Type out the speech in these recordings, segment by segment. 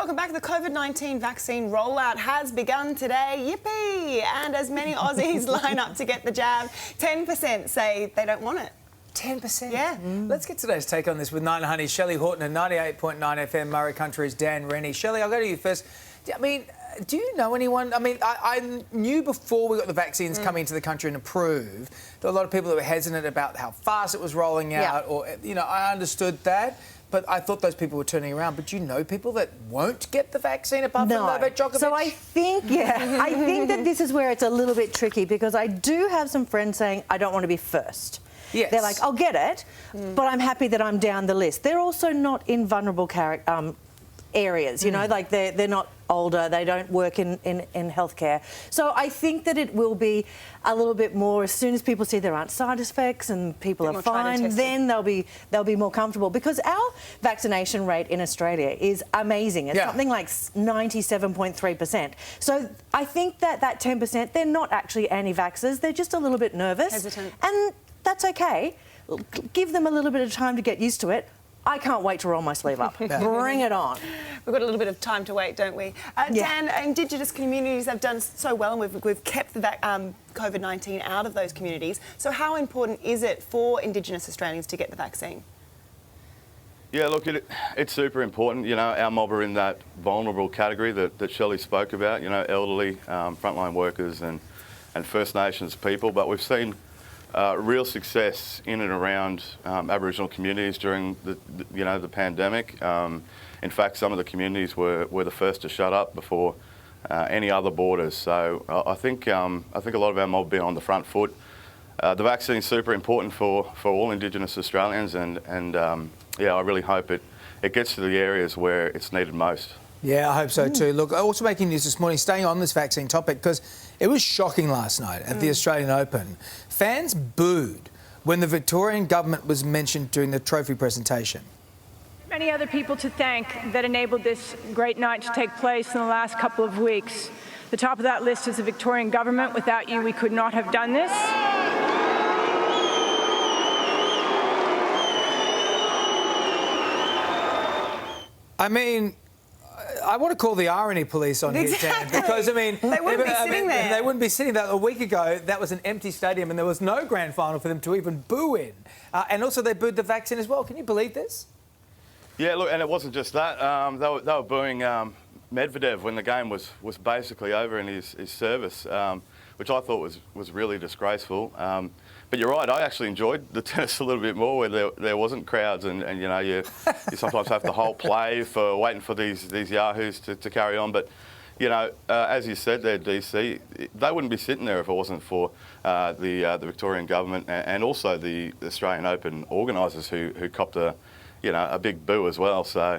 Welcome back. The COVID-19 vaccine rollout has begun today. Yippee! And as many Aussies line up to get the jab, 10% say they don't want it. 10%? Yeah. Let's get today's take on this with Night Honey, Shelley Horton and 98.9 FM Murray Country's Dan Rennie. Shelley, I'll go to you first. I mean, do you know anyone? I mean, I knew before we got the vaccines coming into the country and approved, there were a lot of people that were hesitant about how fast it was rolling out, or, you know, I understood that. But I thought those people were turning around. But do you know people that won't get the vaccine apart from Novak Djokovic? So I think, I think that this is where it's a little bit tricky because I do have some friends saying, I don't want to be first. Yes. They're like, I'll get it, but I'm happy that I'm down the list. They're also not in vulnerable areas, you know, like they're not older, they don't work in healthcare. So I think that it will be a little bit more, as soon as people see there aren't side effects and people are fine, then they'll be more comfortable. Because our vaccination rate in Australia is amazing. It's something like 97.3%. So I think that 10%, they're not actually anti-vaxxers, they're just a little bit nervous. Hesitant. And that's okay. Give them a little bit of time to get used to it. I can't wait to roll my sleeve up. Bring it on. We've got a little bit of time to wait, don't we? Dan, Indigenous communities have done so well and we've kept the COVID-19 out of those communities. So how important is it for Indigenous Australians to get the vaccine? Yeah, look, it's super important. You know, our mob are in that vulnerable category that Shelley spoke about, you know, elderly, frontline workers and First Nations people. But we've seen real success in and around Aboriginal communities during the pandemic. In fact, some of the communities were the first to shut up before any other borders. So I think a lot of our mob have been on the front foot. The vaccine is super important for all Indigenous Australians, and I really hope it gets to the areas where it's needed most. Yeah, I hope so too. Look, also making news this morning, staying on this vaccine topic, because it was shocking last night at the Australian Open. Fans booed when the Victorian government was mentioned during the trophy presentation. Many other people to thank that enabled this great night to take place in the last couple of weeks. The top of that list is the Victorian government. Without you, we could not have done this. I mean, I want to call the irony police on here, Dan, because, I mean... They wouldn't be sitting there. They wouldn't be sitting there. A week ago, that was an empty stadium and there was no grand final for them to even boo in. And also they booed the vaccine as well. Can you believe this? Yeah, look, and it wasn't just that. They were booing Medvedev when the game was basically over in his service, which I thought was really disgraceful. But you're right, I actually enjoyed the tennis a little bit more where there wasn't crowds and you know, you sometimes have to hold play for waiting for these yahoos to carry on. But, you know, as you said there, DC, they wouldn't be sitting there if it wasn't for the Victorian government and also the Australian Open organisers who copped a big boo as well. So,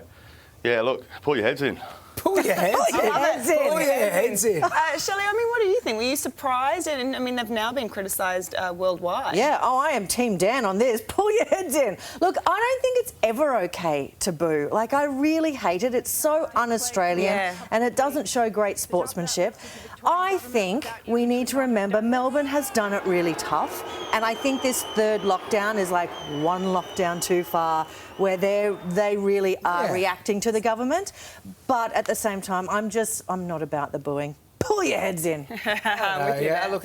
yeah, look, pull your heads in. Pull your heads in. Pull your heads in. Shelley, I mean, what do you think? Were you surprised? And I mean, they've now been criticised worldwide. Yeah, I am Team Dan on this. Pull your heads in. Look, I don't think it's ever okay to boo. Like, I really hate it. It's so un-Australian and it doesn't show great sportsmanship. I think we need to remember Melbourne has done it really tough, and I think this third lockdown is like one lockdown too far, where they really are reacting to the government. But at the same time, I'm not about the booing. Pull your heads in. Look,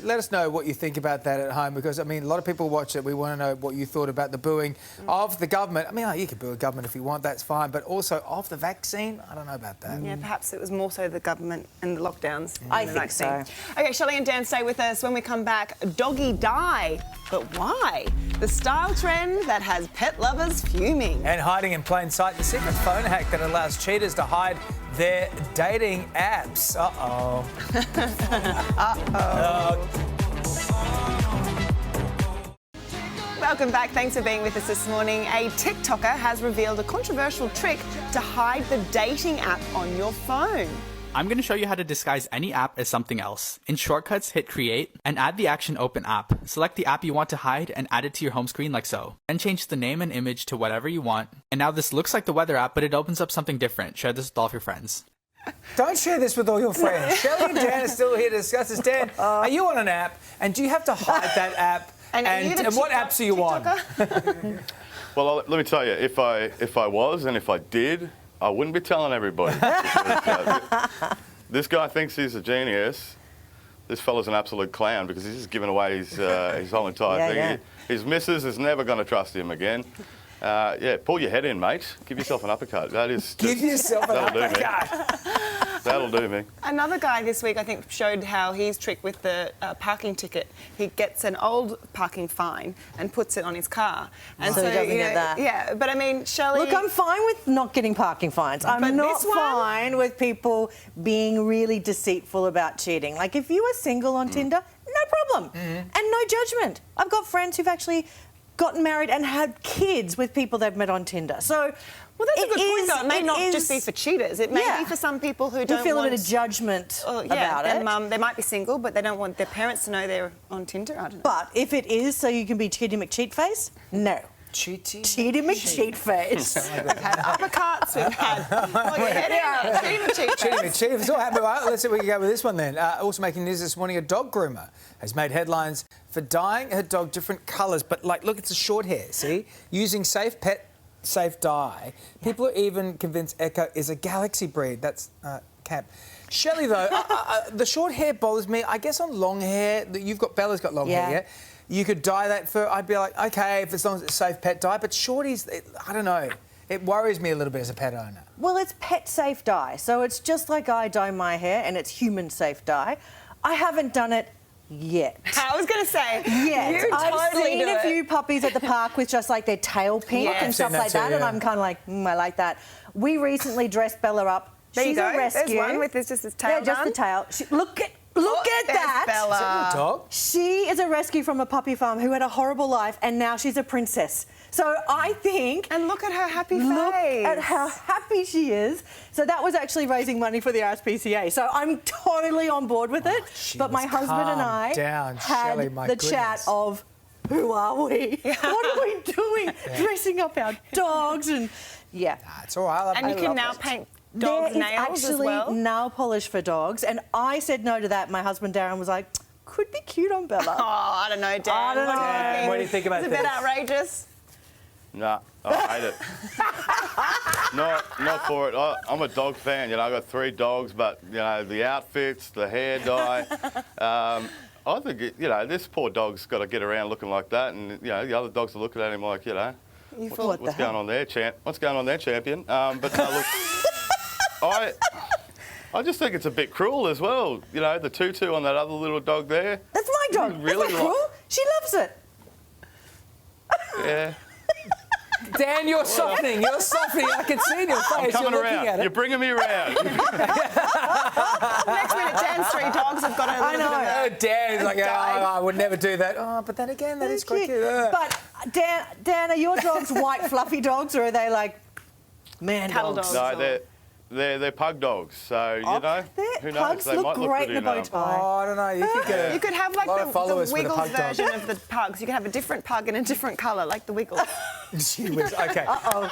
let us know what you think about that at home, because, I mean, a lot of people watch it. We want to know what you thought about the booing of the government. I mean, you can boo a government if you want, that's fine, but also of the vaccine, I don't know about that. Yeah, perhaps it was more so the government and the lockdowns. I think so. OK, Shelley and Dan, stay with us. When we come back, doggy die. But why? The style trend that has pet lovers fuming. And hiding in plain sight, the secret phone hack that allows cheaters to hide their dating apps. Uh-oh. Welcome back. Thanks for being with us this morning. A TikToker has revealed a controversial trick to hide the dating app on your phone. I'm going to show you how to disguise any app as something else. In Shortcuts, hit Create and add the action Open App. Select the app you want to hide and add it to your home screen like so. Then change the name and image to whatever you want. And now this looks like the weather app, but it opens up something different. Share this with all of your friends. Don't share this with all your friends. Shelley and Dan are still here to discuss this. Dan, are you on an app and do you have to hide that app? And what apps are you on? Well, let me tell you, if I was and if I did, I wouldn't be telling everybody. Because, this guy thinks he's a genius. This fella's an absolute clown because he's just given away his whole entire thing. Yeah. His missus is never going to trust him again. Yeah, pull your head in, mate. Give yourself an uppercut. That is. Give yourself an uppercut. That'll do me. Another guy this week, I think, showed how he's tricked with the parking ticket. He gets an old parking fine and puts it on his car. And So he doesn't get that. Yeah, but I mean, Shelley... Look, I'm fine with not getting parking fines. I'm But not this one- fine with people being really deceitful about cheating. Like, if you are single on Tinder, no problem. And no judgment. I've got friends who've actually gotten married and had kids with people they've met on Tinder. So... Well, that's a good point, though. It may not is- just be for cheaters. It may be for some people who Who don't feel want... a bit of judgment about it. They might be single, but they don't want their parents to know they're on Tinder. I don't know. But if it is so you can be Cheaty McCheatface, no. Cheaty. Cheaty McCheatface. We've had uppercuts, we've had... Well, your head in, Chief, it's all happening. Right, let's see if we can go with this one then. Also making news this morning, a dog groomer has made headlines for dyeing her dog different colours. But, like, look, it's a short hair, see? Using safe dye. People are even convinced Echo is a Galaxy breed. That's camp. Shelley, though, the short hair bothers me. I guess on long hair, Bella's got long hair, yeah? You could dye that for, I'd be like, OK, if as long as it's safe pet dye. But shorties, I don't know. It worries me a little bit as a pet owner. Well, it's pet safe dye. So it's just like I dye my hair and it's human safe dye. I haven't done it yet. I was going to say, Yes, you I've totally seen do a it. few puppies at the park with just like their tail pink Yeah. and I've stuff seen that like that, too, and yeah. I'm kind of like, I like that. We recently dressed Bella up. There She's you go. a rescue. There's one with just his tail just done. the tail. Look at There's that. Bella. Is that your dog? She is a rescue from a puppy farm who had a horrible life, and now she's a princess. So I think. And look at her happy face. Look at how happy she is. So that was actually raising money for the RSPCA. So I'm totally on board with it. But my husband and I down, had Shelley, my the goodness. chat of, who are we? What are we doing? Dressing up our dogs and It's all right. And you can now paint dogs' there nails is as actually well. nail polish for dogs, and I said no to that. My husband Darren was like, could be cute on Bella. Oh, I don't know, Dan. I don't know. Dan, what do you think about It's a bit this? outrageous. Nah, I hate it. not for it. I'm a dog fan. You know, I've got 3 dogs, but you know the outfits, the hair dye. I think this poor dog's got to get around looking like that, and the other dogs are looking at him like, what's going on there, champ? What's going on there, champion? But no, look, I just think it's a bit cruel as well. You know, the tutu on that other little dog there. That's my dog. Really That's not cruel. She loves it. Yeah. Dan, you're softening. You're softening. I can see in your face. I'm coming you're looking around. at it. You're bringing me around. Next minute, Dan's 3 dogs have got a little bit of a... Oh, Dan is like, Dye. I would never do that. Oh, but then again, that is quite Cute. cute. But Dan, are your dogs white fluffy dogs, or are they like man Cattle dogs? dogs. No, they're pug dogs. So who knows? Pugs They look might look great pretty in a bow enough. tie. Oh, I don't know. You could get You could have like lot of the followers with a Wiggles pug dog. version of the pugs. You could have a different pug in a different colour, like the Wiggles. Gee whiz. Okay,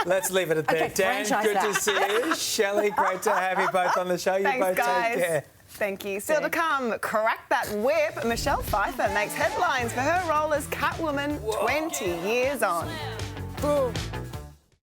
let's leave it at that. Okay, Dan, franchise good to that. see you. Shelley, great to have you both on the show. You Thanks, both guys. take care. Thank you. Still to come, Crack That Whip. Michelle Pfeiffer makes headlines for her role as Catwoman 20 years on. Boom.